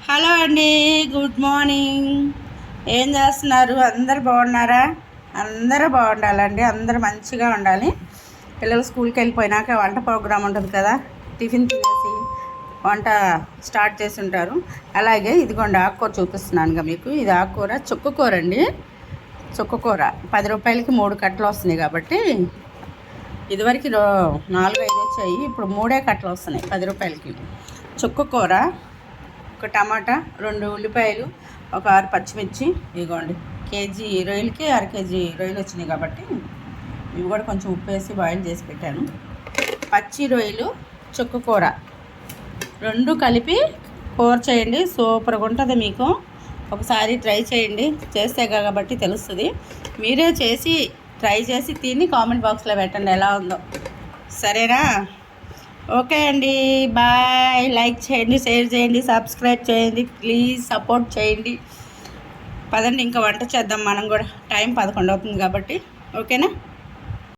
Hello అండి, good morning. ఏం చేస్తున్నారు? అందరు బాగున్నారా? అందరూ బాగుండాలండి, అందరూ మంచిగా ఉండాలి. పిల్లలు స్కూల్కి వెళ్ళిపోయినాక వంట ప్రోగ్రామ్ ఉంటుంది కదా, టిఫిన్ తినేసి వంట స్టార్ట్ చేసి ఉంటారు. అలాగే ఇదిగోండి ఆకుకూర చూపిస్తున్నానుగా మీకు. ఇది ఆకుకూర చుక్కకూర అండి. చుక్కకూర 10 రూపాయలకి 3 కట్టలు వస్తున్నాయి కాబట్టి, ఇదివరకు 4-5 వచ్చాయి, ఇప్పుడు 3 కట్టలు వస్తున్నాయి 10 రూపాయలకి. చుక్కకూర, ఒక టమాటా, 2 ఉల్లిపాయలు, ఒక 6 పచ్చిమిర్చి. ఇదిగోండి కేజీ రొయ్యలకి 1/2 కేజీ రొయ్యలు వచ్చినాయి కాబట్టి ఇవి కూడా కొంచెం ఉప్పు వేసి బాయిల్ చేసి పెట్టాను. పచ్చి రొయ్యలు, చుక్కకూర 2 కలిపి కూర చేయండి, సూపర్గా ఉంటుంది. మీకు ఒకసారి ట్రై చేయండి, చేస్తే కాబట్టి తెలుస్తుంది. మీరే చేసి ట్రై చేసి తిని కామెంట్ బాక్స్లో పెట్టండి ఎలా ఉందో, సరేనా? ఓకే అండి, బాయ్. లైక్ చేయండి, షేర్ చేయండి, సబ్స్క్రైబ్ చేయండి, ప్లీజ్ సపోర్ట్ చేయండి. పదండి ఇంకా వంట చేద్దాం మనం కూడా, టైం 11 అవుతుంది కాబట్టి. ఓకేనా?